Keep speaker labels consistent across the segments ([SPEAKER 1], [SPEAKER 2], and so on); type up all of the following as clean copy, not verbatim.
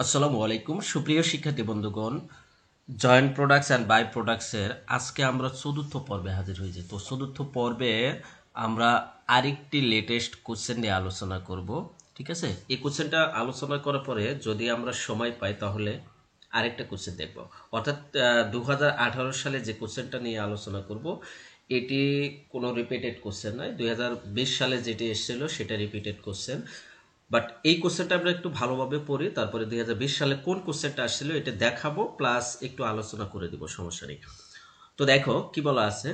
[SPEAKER 1] আসসালামু আলাইকুম সুপ্রিয় শিক্ষার্থী বন্ধুগণ, জয়েন্ট প্রোডাক্টস অ্যান্ড বাই প্রোডাক্টসের আজকে আমরা চতুর্থ পর্বে হাজির হয়েছি। তো চতুর্থ পর্বে আমরা আরেকটি লেটেস্ট কোশ্চেন নিয়ে আলোচনা করব। ঠিক আছে, এই কোশ্চেনটা আলোচনা করার পরে যদি আমরা সময় পাই তাহলে আরেকটা কোশ্চেন দেখব। অর্থাৎ 2018 সালে যে কোশ্চেনটা নিয়ে আলোচনা করব এটি কোনো রিপিটেড কোশ্চেন নয়। 2020 সালে যেটি এসেছিল সেটা রিপিটেড কোশ্চেন, বাট এই কোশ্চেনটা আমরা একটু ভালোভাবে পড়ি, তারপরে 2020 সালে কোন কোশ্চেনটা আসছিল এটা দেখাবো, প্লাস একটু আলোচনা করে দিব, সমস্যা নেই। তো দেখো কি বলা আছে,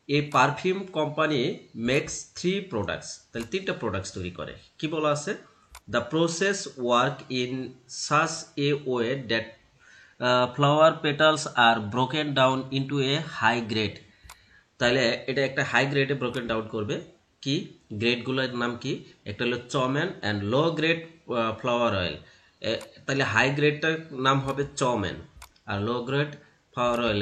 [SPEAKER 1] এই পারফিউম কোম্পানি মেক্স 3 প্রোডাক্টস, তাহলে 3টা প্রোডাক্টস তৈরি করে। কি বলা আছে, the process work in such a way that flower petals are broken down into a high grade. তাহলে এটা একটা হাই গ্রেডে ব্রোকেন ডাউন করবে। কি গ্রেডগুলোর নাম কি, একটা হলো chow mein and low grade flower oil. তাহলে হাই গ্রেডটার নাম হবে চমেন আর লো গ্রেড ফ্লাওয়ার অয়েল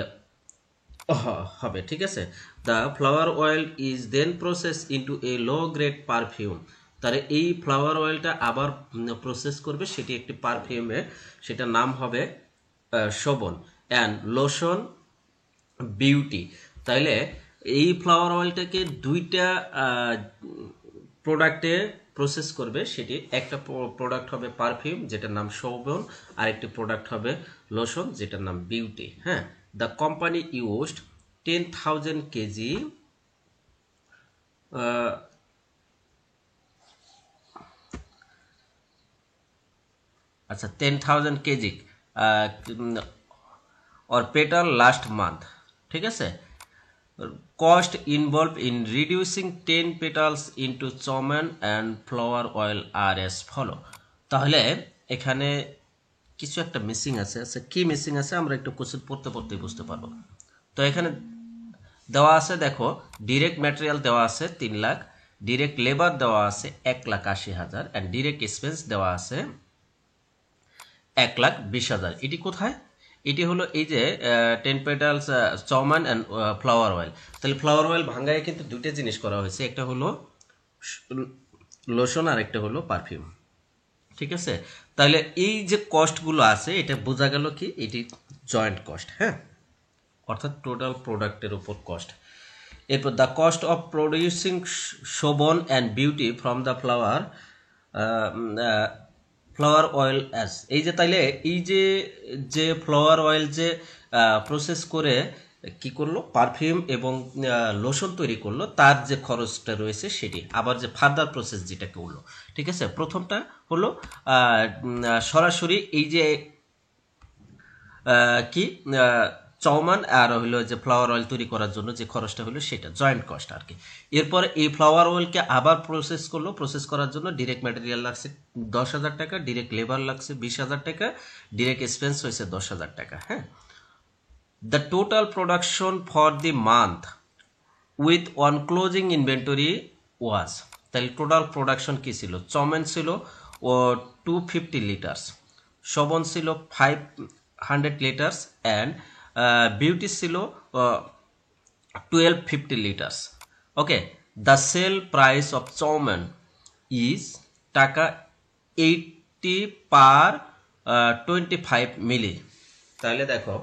[SPEAKER 1] হবে। ঠিক আছে, the flower oil is then process into a low grade perfume. তাহলে এই ফ্লাওয়ার অয়েলটা আবার প্রসেস করবে, সেটি একটি পারফিউমে, সেটার নাম হবে শোভন অ্যান্ড লোশন বিউটি। তাইলে এই ফ্লাওয়ার অয়েলটাকে দুইটা প্রোডাক্টে প্রসেস করবে, সেটি একটা প্রোডাক্ট হবে পারফিউম যেটার নাম শোভন, আর একটি প্রোডাক্ট হবে লোশন যেটার নাম বিউটি। হ্যাঁ, দ্য কোম্পানি ইউজড 10,000 কেজি আচ্ছা 10,000 KG or petal last month। ঠিক আছে, cost involved in reducing 10 petals into chomen and flower oil are as follow। তাহলে এখানে কিছু একটা মিসিং আছে। আচ্ছা কি মিসিং আছে আমরা একটু কোশ্চেন পড়তে পড়তে বুঝতে পারবো। তো এখানে দেওয়া আছে, দেখো ডিরেক্ট ম্যাটেরিয়াল দেওয়া আছে 3 লাখ, ডিরেক্ট লেবার দেওয়া আছে 1,80,000 অ্যান্ড ডিরেক্ট এক্সপেন্স দেওয়া আছে 1,20,000। এটি কোথায়, এটি হলো এই যে 10 পেটালস চমান অ্যান্ড ফ্লাওয়ার অয়েল। তাহলে ফ্লাওয়ার অয়েল ভাঙ্গায় কিন্তু দুটো জিনিস করা হয়েছে, একটা হলো লোশন আর একটা হলো পারফিউম। ঠিক আছে, তাহলে এই যে কস্টগুলো আছে এটা বোঝা গেল কি, এটি জয়েন্ট কস্ট। হ্যাঁ, অর্থাৎ টোটাল প্রোডাক্টের উপর কস্ট। এরপর the cost of producing Shobhan and beauty from the flower oil as, এই যে তাইলে এই যে যে ফ্লাওয়ার অয়েল যে প্রসেস করে কি করলো পারফিউম এবং লোশন তৈরি করলো, তার যে খরচটা রয়েছে সেটি, আবার যে ফার্দার প্রসেস যেটা করলো। ঠিক আছে, প্রথমটা হলো সরাসরি এই যে কি চৌমান আর হলো যে ফ্লাওয়ার অয়েল তৈরি করার জন্য যে খরচটা হলো সেটা জয়েন্ট কস্ট আর কি। এরপরে এই ফ্লাওয়ার অয়েলকে আবার প্রসেস করলো, প্রসেস করার জন্য ডিরেক্ট ম্যাটেরিয়াল লাগছে 10,000 টাকা, ডিরেক্ট লেবার লাগছে 20,000 টাকা, ডিরেক্ট এক্সপেন্স হয়েছে 10,000 টাকা। হ্যাঁ, the total production for the month with one closing inventory was, তাহলে টোটাল প্রোডাকশন কি ছিল, চমেন ছিল ও 250 লিটার্স, শোভন ছিল 500 লিটার্স অ্যান্ড বিউটি ছিল 1250 litres. Okay, the sale price of chow mein is taka 80 পার 25 মিলি। তাহলে দেখো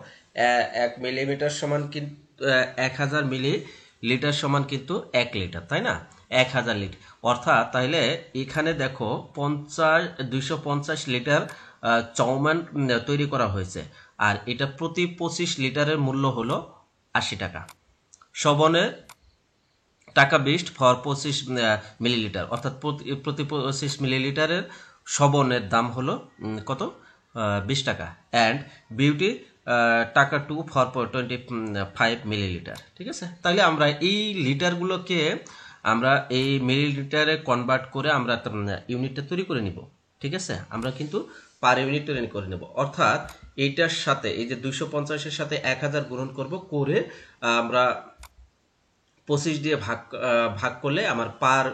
[SPEAKER 1] 1 মিলিমিটার সমান কিন্তু 1,000 মিলি লিটার সমান কিন্তু 1 লিটার, তাই না, 1,000 লিটার। অর্থাৎ তাহলে এখানে দেখো 250 লিটার চৌমান তৈরি করা হয়েছে, আর এটা প্রতি 25 লিটারের মূল্য হলো 80 টাকা। শোভনের টাকা 20 ফর 25 মিলিলিটার, অর্থাৎ প্রতি 25 মিলিলিটারের শোভনের দাম হলো কত, 20 টাকা। অ্যান্ড বিউটি টাকা 2 ফর 25 মিলিলিটার। ঠিক আছে, তাহলে আমরা এই লিটারগুলোকে আমরা এই মিলিলিটারে কনভার্ট করে আমরা ইউনিটটা তৈরি করে নিব। ঠিক আছে, আমরা কিন্তু পার ইউনিট তৈরি করে নেব। অর্থাৎ এইটার সাথে এই যে 250-এর সাথে 1,000 গ্রহণ করব, করে আমরা 25 দিয়ে ভাগ করলে আমার পার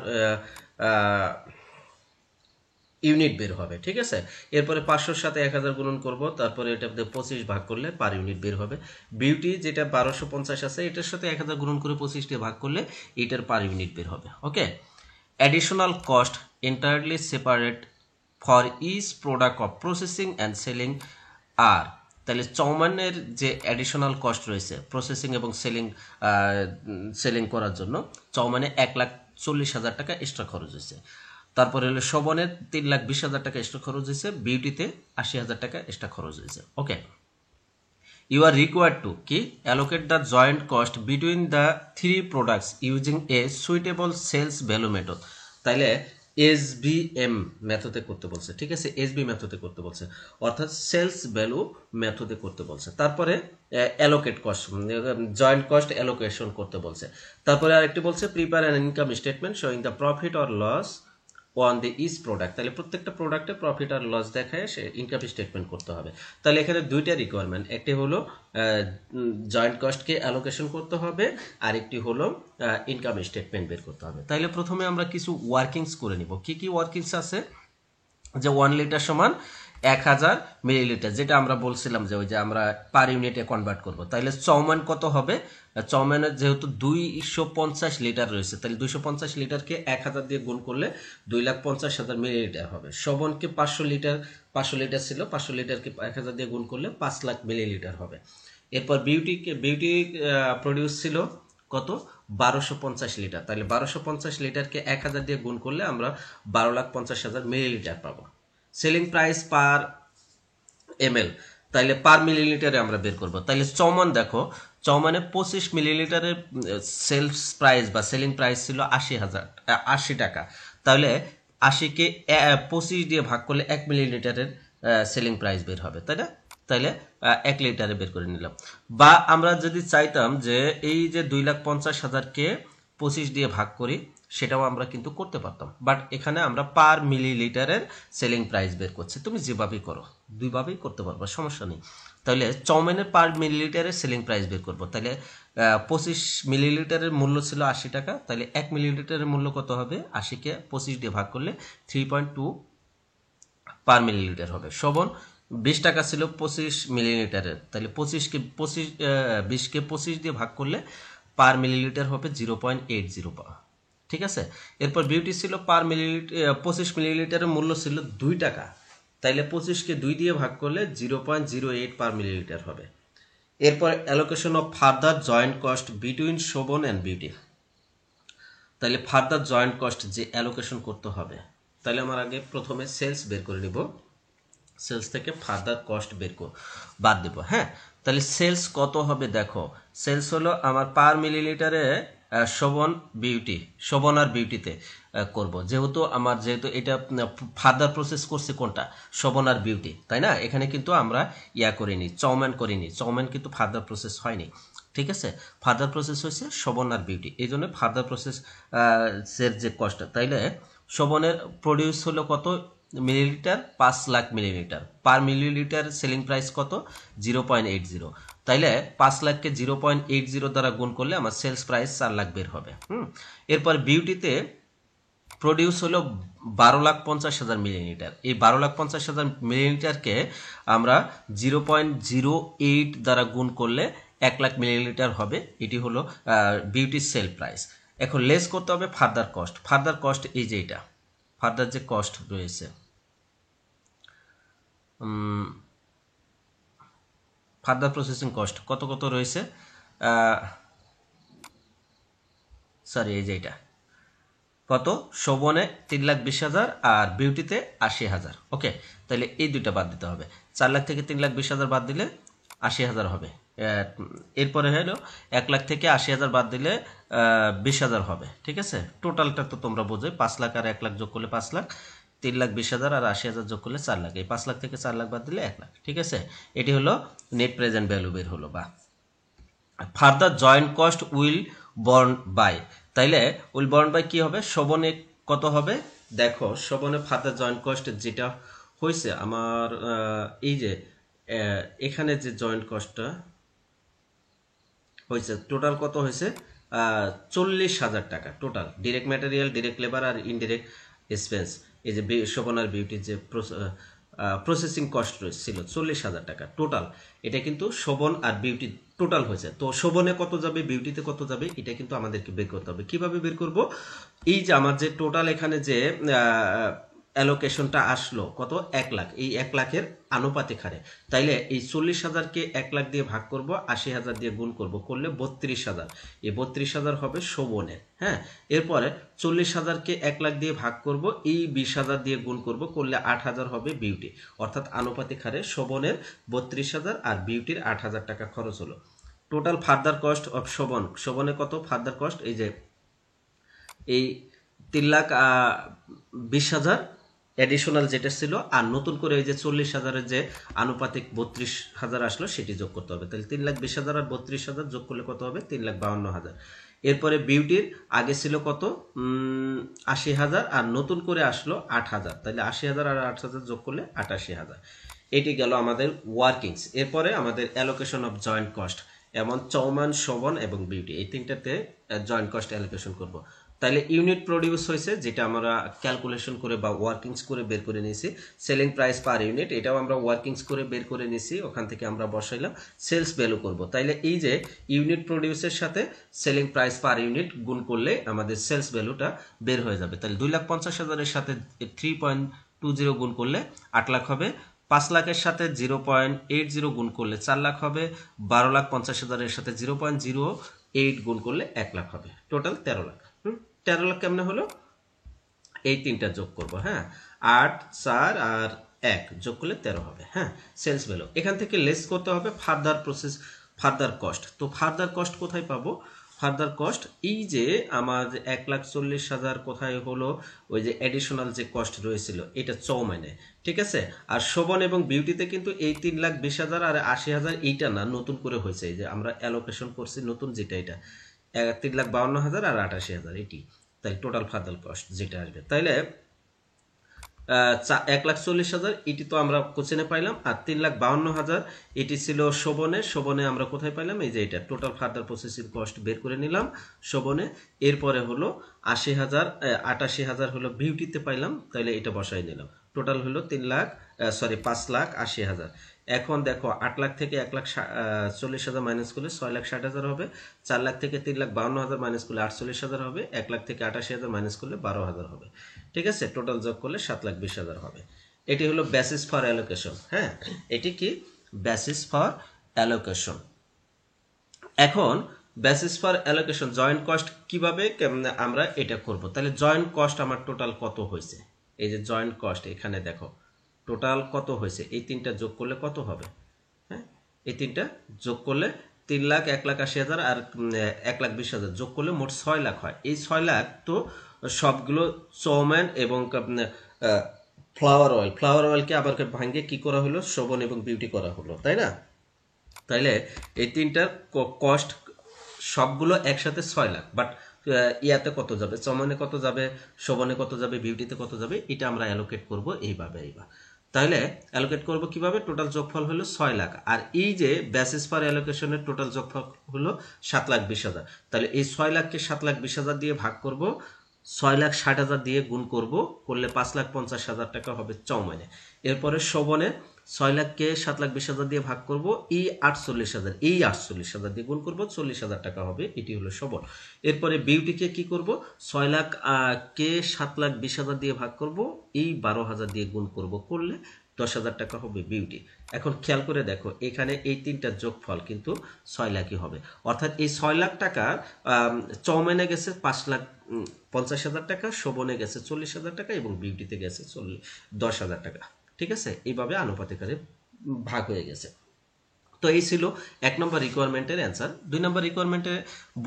[SPEAKER 1] ইউনিট বের হবে। ঠিক আছে, এরপরে 500-র সাথে 1,000 গুণন করব, তারপরে এটা 25 ভাগ করলে পার ইউনিট বের হবে। বিউটি যেটা 1250 আছে এটার সাথে 1,000 গুণন করে 25 দিয়ে ভাগ করলে এটার পার ইউনিট বের হবে। Okay, additional cost entirely separate for each product of processing and selling are, তাহলে চৌমানের যে অ্যাডিশনাল কস্ট রয়েছে প্রসেসিং এবং সেলিং করার জন্য চৌমানে 1,40,000 টাকা এক্সট্রা খরচ হয়েছে। তারপরে হলো শোভনের 3,20,000 টাকা এক্সট্রা খরচ হয়েছে, বিউটিতে 80,000 টাকা এক্সট্রা খরচ হয়েছে। ওকে, you are required to allocate the joint cost between the three products using a suitable sales value method। তাইলে SVM মেথডে করতে বলছে, ঠিক আছে, SB মেথডে করতে বলছে, অর্থাৎ সেলস ভ্যালু মেথডে করতে বলছে। তারপরে allocate cost, joint cost allocation করতে বলছে। তারপরে আরেকটি বলছে prepare an income statement showing the profit or loss on the each product. তাহলে প্রত্যেকটা প্রোডাক্টে প্রফিট আর লস দেখায় সে ইনকাম স্টেটমেন্ট করতে হবে। তাহলে এখানে দুইটা রিকোয়ারমেন্ট, একটি হলো জয়েন্ট কস্টকে অ্যালোকেশন করতে হবে, আর একটি হলো ইনকাম স্টেটমেন্ট বের করতে হবে। তাহলে প্রথমে আমরা কিছু ওয়ার্কিংস করে নিব। কি কি ওয়ার্কিংস আছে, যে 1 লিটার সমান 1000 মিলিলিটার, যেটা আমরা বলছিলাম যে ওই যে আমরা পার ইউনিটে কনভার্ট করব। তাহলে চৌমান কত হবে, চৌমানের যেহেতু 250 লিটার রয়েছে, তাহলে 250 লিটারকে 1000 দিয়ে গুণ করলে 2,50,000 মিলিলিটার হবে। শোভনকে 500 লিটার ছিল, 500 লিটারকে 1000 দিয়ে গুণ করলে 5 লাখ মিলিলিটার হবে। এরপর বিউটি প্রডিউস ছিল কত, 1250 লিটার, তাহলে 1250 লিটারকে 1000 দিয়ে গুণ করলে আমরা 12,50,000 মিলিলিটার পাবো। সেলিং প্রাইস পার ml, তাইলে পার মিলিলিটারে আমরা বের করব। তাইলে চৌমান দেখো, চৌমানে 25 মিলিলিটারের সেলস প্রাইস বা সেলিং প্রাইস ছিল 80 টাকা। তাহলে 80কে 25 দিয়ে ভাগ করলে 1 মিলিলিটারের সেলিং প্রাইস বের হবে, তাই না? তাইলে 1 লিটারে বের করে নিলাম। বা আমরা যদি চাইতাম যে এই যে 2,50,000কে 25 দিয়ে ভাগ করি, সেটাও আমরা কিন্তু করতে পারতাম, বাট এখানে আমরা পার মিলিলিটারের সেলিং প্রাইস বের করছি। তুমি যেভাবেই করো, দুইভাবেই করতে পারবো, সমস্যা নেই। তাহলে চৌমানের পার মিলিলিটারের সেলিং প্রাইস বের করবো। তাহলে 25 মিলিলিটারের মূল্য ছিল 80 টাকা, তাহলে 1 মিলিলিটারের মূল্য কত হবে, 80কে 25 দিয়ে ভাগ করলে 3.2 পার মিলিলিটার হবে। শোভন 20 টাকা ছিল 25 মিলিলিটারের, তাহলে 20কে 25 দিয়ে ভাগ করলে পার মিলিলিটার হবে 0.80। ঠিক আছে, এরপর বিউটি ছিল পার মিলিলিটার 25 মিলিলিটারের মূল্য ছিল 2 টাকা, তাইলে 25কে 2 দিয়ে ভাগ করলে 0.08 পার মিলিলিটার হবে। এরপর allocation of further joint cost between Shobhan and beauty. তাহলে ফার্দার জয়েন্ট কস্ট যে অ্যালোকেশন করতে হবে, তাহলে আমার আগে প্রথমে সেলস বের করে নিব, সেলস থেকে ফার্দার কস্ট বাদ দেব। হ্যাঁ, তাহলে সেলস কত হবে দেখো, সেলস হলো আমার পার মিলিলিটারে শোভন আর বিউটিতে করব, যেহেতু এটা ফার্দার প্রসেস করছে কোনটা, শোভন আর বিউটি, তাই না? এখানে কিন্তু আমরা চৌমান কিন্তু ফার্দার প্রসেস হয়নি, ঠিক আছে? ফার্দার প্রসেস হয়েছে শোভন আর বিউটি, এই জন্য ফার্দার প্রসেস এর যে কস্ট, তাইলে শোভনের প্রডিউস হলো কত মিলিলিটার, 5 লাখ মিলিলিটার, পার মিলিলিটার সেলিং প্রাইস কত, 0.80। তাইলে 5 লাখকে 0.80 দ্বারা গুণ করলে আমার সেলস প্রাইস 4 লাখ বের হবে। এরপর বিউটিতে প্রডিউস হলো 12,50,000 মিলিলিটার, এই 12,50,000 মিলিলিটারকে আমরা 0.08 দ্বারা গুণ করলে 1 লাখ মিলিলিটার হবে। এটি হলো বিউটির সেল প্রাইস। এখন লেস করতে হবে ফার্দার কস্ট, এই যে এটা ফার্দার যে কস্ট রয়েছে, ফার্দার প্রসেসিং কস্ট কত রয়েছে, সরি এই যে এটা কত, শোভনে 3,20,000 আর বিউটিতে 80,000। ওকে, তাহলে এই দুইটা বাদ দিতে হবে, 4 লাখ থেকে 3,20,000 বাদ দিলে 80,000 হবে। এরপরে হলো 1 লাখ থেকে 80,000 বাদ দিলে 20,000 হবে, ঠিক আছে? টোটালটা তো তোমরা বোঝোই, 5 লাখ আর 1 লাখ যোগ করলে 5 লাখ, 3,20,000 আর 80,000 যোগ করলে 4 লাখ, এই 5 লাখ থেকে 4 লাখ বাদ দিলে 1 লাখ, ঠিক আছে? এটি হলো নেট প্রেজেন্ট ভ্যালু বের হলো। বা further joint cost will borne by, তাইলে উইল বর্ন বাই কি হবে, শোভনে কত হবে দেখো, শোভনে ফার্দার জয়েন্ট কস্ট যেটা হয়েছে আমার এই যে এখানে যে জয়েন্ট কস্টটা হয়েছে টোটাল কত হয়েছে, 40,000 টাকা total, direct material, direct labour আর ইনডিরেক্ট এক্সপেন্স। এই যে শোভন আর বিউটির যে প্রসেসিং কস্ট ছিল 40,000 টাকা টোটাল, এটা কিন্তু শোভন আর বিউটি টোটাল হয়েছে। তো শোভনে কত যাবে, বিউটিতে কত যাবে, এটা কিন্তু আমাদেরকে বের করতে হবে। কিভাবে বের করব, এই যে আমার যে টোটাল এখানে যে অ্যালোকেশনটা আসলো কত 1 লাখ, এই 1 লাখের আনুপাতিক হারে। তাইলে এই 40,000কে 1 লাখ দিয়ে ভাগ করব, 80,000 দিয়ে গুণ করব, করলে 32,000। এই 32,000 হবে শোভনের। হ্যাঁ, এরপরে 40,000কে 1 লাখ দিয়ে ভাগ করব, এই 20,000 দিয়ে গুণ করব, করলে 8,000 হবে বিউটি। অর্থাৎ আনুপাতিক হারে শোভনের 32,000 আর বিউটির 8,000 টাকা খরচ হলো। Total further cost of Shobhan, শোভনে কত ফার্দার কস্ট, এই যে এই 3,20,000 অ্যাডিশনাল যেটা ছিল, আর নতুন করে এই যে 40,000-এর যে আনুপাতিক 32,000 আসলো সেটি যোগ করতে হবে। তাহলে 3,20,000 আর 32,000 যোগ করলে কত হবে 3,52,000। এরপরে বিউটির আগে ছিল কত 80,000 আর নতুন করে আসলো 8,000, তাহলে 80,000 আর 8,000 যোগ করলে 88,000। এটি গেল আমাদের ওয়ার্কিংস। এরপরে আমাদের অ্যালোকেশন অফ জয়েন্ট কস্ট, এমন চৌমান, শোভন এবং বিউটি, এই তিনটাতে জয়েন্ট কস্ট অ্যালোকেশন করব। তাহলে ইউনিট প্রডিউস হয়েছে, যেটা আমরা ক্যালকুলেশন করে বা ওয়ার্কিংস করে বের করে নিয়েছি। সেলিং প্রাইস পার ইউনিট, এটাও আমরা ওয়ার্কিংস করে বের করে নিয়েছি, ওখান থেকে আমরা বসাইলাম। সেলস ভ্যালু করব, তাইলে এই যে ইউনিট প্রডিউসের সাথে সেলিং প্রাইস পার ইউনিট গুণ করলে আমাদের সেলস ভ্যালুটা বের হয়ে যাবে। তাহলে 2,50,000-এর সাথে 3.20 গুণ করলে 8 লাখ হবে। 5 লাখের সাথে 0.80 গুণ করলে 4 লাখ হবে। 12,50,000-এর সাথে 0.08 গুণ করলে 1 লাখ হবে। টোটাল 13 লাখ। 13 লাখ কেমনে হলো, এই তিনটা যোগ করব। হ্যাঁ, 8, 4 আর 1 যোগ করলে 13 হবে। হ্যাঁ, সেলস ভ্যালু এখান থেকে লেস করতে হবে ফার্দার প্রসেস, ফার্দার কস্ট। তো ফার্দার কস্ট কোথায় পাবো, ফার্দার কস্ট এই যে আমার 1,40,000 কোথায় হলো, ওই যে অ্যাডিশনাল যে কস্ট রয়েছিল এটা চৌমাইনে, ঠিক আছে। আর শোভন এবং বিউটিতে কিন্তু এই 3,20,000 আর 80,000 এইটা না, নতুন করে হয়েছে, এই যে আমরা অ্যালোকেশন করছি নতুন যেটা, এটা 3,52,000 আর 88,000 এটি। তাই টোটাল ফার্দার কস্ট যেটা আসবে, তাইলে 1,40,000 এটি তো আমরা কোশ্চেনে পাইলাম, আর 3,52,000 এটি ছিল শোভনে। শোভনে আমরা কোথায় পাইলাম, এই যে এটা টোটাল ফার্দার প্রসেসিং কস্ট বের করে নিলাম শোভনে। এরপরে হলো 80,000, 88,000 হলো বিউটিতে পাইলাম, তাহলে এটা বসাই নিলাম। টোটাল হলো 5,80,000। এখন দেখো 8 লাখ থেকে 1,40,000 মাইনাস করলে 6,60,000 হবে। 4 লাখ থেকে 3,52,000 মাইনাস করলে 48,000 হবে। 1 লাখ থেকে 88,000 মাইনাস করলে 12,000 হবে। ঠিক আছে, টোটাল যোগ করলে 7,20,000 হবে। এটি হলো বেসিস ফর অ্যালোকেশন। হ্যাঁ, এটি কি বেসিস ফর অ্যালোকেশন। এখন basis for allocation joint cost কিভাবে আমরা এটা করব। তাহলে জয়েন্ট কস্ট আমার টোটাল কত হয়েছে, এই যে জয়েন্ট কস্ট এখানে দেখো টোটাল কত হয়েছে, এই তিনটা যোগ করলে কত হবে। হ্যাঁ, এই তিনটা যোগ করলে 3 লাখ, 1,80,000 আর 1,20,000 যোগ করলে মোট 6 লাখ হয়। এই 6 লাখ তো সবগুলো চৌম্যান এবং ফ্লাওয়ার অয়েল, ফ্লাওয়ার অয়েলকে আবার ভাঙ্গে কি করা হলো, শোভন এবং বিউটি করা হলো, তাই না। তাইলে এই তিনটার কস্ট সবগুলো একসাথে 6 লাখ, বাট ইয়াতে কত যাবে, চৌম্যানে কত যাবে, শোভনে কত যাবে, বিউটিতে কত যাবে, এটা আমরা অ্যালোকেট করব এইভাবে। তাহলে অ্যালোকেট করব কিভাবে, টোটাল যোগফল হলো 6 লাখ, আর এই যে বেসিস ফর অ্যালোকেশনের টোটাল যোগফল হলো 7,20,000। তাহলে এই 6 লাখকে 7,20,000 দিয়ে ভাগ করব, 6,60,000 দিয়ে গুণ করব, করলে 5,50,000 টাকা হবে চৌমাইনে। এরপরে শোভনে 6 লাখকে 7,20,000 দিয়ে ভাগ করব, এই 48,000, এই 48,000 দিয়ে গুণ করব, 40,000 টাকা হবে, এটি হলো শোভন। এরপরে বিউটিকে কি করব, 6 লাখ কে 7,20,000 দিয়ে ভাগ করব, এই 12,000 দিয়ে গুণ করব, করলে 10,000 টাকা হবে বিউটি। এখন খেয়াল করে দেখো এখানে এই তিনটা যোগফল কিন্তু 6 লাখই হবে, অর্থাৎ এই 6 লাখ টাকা চৌমাইনে গেছে 5,50,000 টাকা, শোভনে গেছে 40,000 টাকা এবং বিউটিতে গেছে 10,000 টাকা। ঠিক আছে, এইভাবে আনুপাতিক হারে ভাগ হয়ে গেছে। তো এই ছিল 1 নম্বর রিকোয়ারমেন্টের অ্যান্সার। 2 নম্বর রিকোয়ারমেন্টে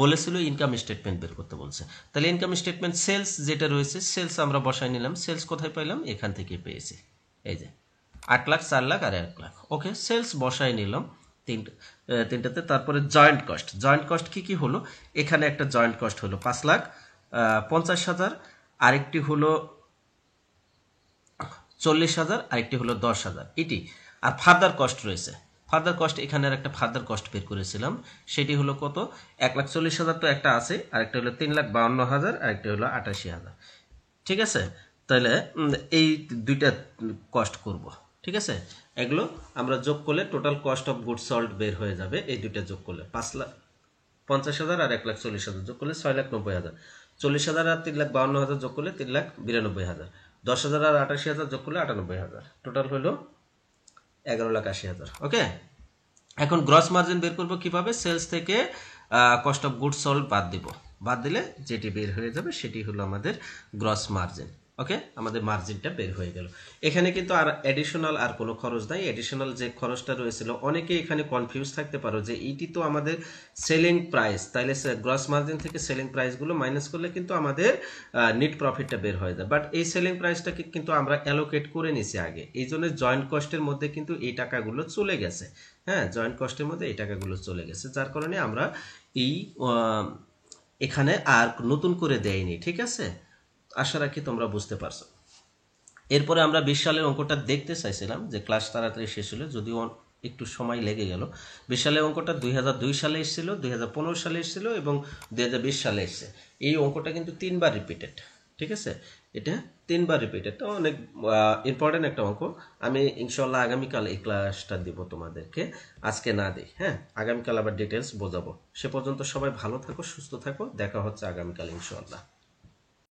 [SPEAKER 1] বলেছিল ইনকাম স্টেটমেন্ট বের করতে বলছে। তাহলে ইনকাম স্টেটমেন্ট সেলস যেটা রয়েছে, সেলস আমরা বসাই নিলাম। সেলস কোথায় পাইলাম, এখান থেকে পেয়েছি, এই যে 8 লাখ, 4 লাখ আর 1 লাখ। ওকে, সেলস বসাই নিলাম তিনটাতে। তারপরে জয়েন্ট কস্ট, জয়েন্ট কস্ট কি কি হলো, এখানে একটা জয়েন্ট কস্ট হলো 5,50,000, আরেকটি হলো 40,000, আরেকটি হলো 10,000 এটি। আর ফার্দার কস্ট রয়েছে, ফার্দার কস্ট এখানের একটা ফার্দার কস্ট বের করেছিলাম, সেটি হলো কত, 1,40,000 তো একটা আছে, আরেকটা হলো 3,52,000, আরেকটা হলো 88,000। ঠিক আছে, তাহলে এই দুইটা কস্ট করব। ঠিক আছে, এগুলো আমরা যোগ করলে total cost of goods sold বের হয়ে যাবে। এই দুইটা যোগ করলে 5,50,000 আর 1,40,000 যোগ করলে 6,90,000, 40,000 আর 3,52,000 যোগ করলে 3,92,000, 10,000 আর 88,000 যোগ করলে 98,000, টোটাল হলো 11,80,000। ওকে, এখন গ্রস মার্জিন বের করবো কিভাবে? সেলস থেকে কস্ট অফ গুডস সোল্ড বাদ দিলে যেটি বের হয়ে যাবে সেটি হলো আমাদের গ্রস মার্জিন। ওকে, আমাদের মার্জিনটা বের হয়ে গেল। এখানে কিন্তু আর এডিশনাল আর কোনো খরচ নাই। এডিশনাল যে খরচটা রয়েছিল, অনেকে এখানে কনফিউজ থাকতে পারো যে এইটি তো আমাদের সেলিং প্রাইস, তাইলে গ্রস মার্জিন থেকে সেলিং প্রাইসগুলো মাইনাস করলে কিন্তু আমাদের নেট প্রফিটটা বের হয়ে যায়। বাট এই সেলিং প্রাইসটাকে কিন্তু আমরা অ্যালোকেট করে নিছি আগে, এই জন্য জয়েন্ট কস্টের মধ্যে কিন্তু এই টাকাগুলো চলে গেছে। হ্যাঁ, জয়েন্ট কস্টের মধ্যে এই টাকাগুলো চলে গেছে, যার কারণে আমরা এই এখানে আর নতুন করে দেয়নি। ঠিক আছে, আশা রাখি তোমরা বুঝতে পারছো। এরপরে আমরা 20 সালের অঙ্কটা দেখতে চাইছিলাম, যে ক্লাস তাড়াতাড়ি শেষ হলো, যদিও একটু সময় লেগে গেল। 20 সালের অঙ্কটা 2002 সালে এসেছিল, 2015 সালে এসেছিল এবং 2020 সালে এসেছে। এই অঙ্কটা কিন্তু 3বার রিপিটেড। ঠিক আছে, এটা 3বার রিপিটেড, অনেক ইম্পর্টেন্ট একটা অঙ্ক। আমি ইনশাল্লাহ আগামীকাল এই ক্লাসটা দিব তোমাদেরকে, আজকে না দিই। হ্যাঁ, আগামীকাল আবার ডিটেলস বোঝাবো। সে পর্যন্ত সবাই ভালো থাকো, সুস্থ থাকো, দেখা হচ্ছে আগামীকাল ইনশাল্লাহ।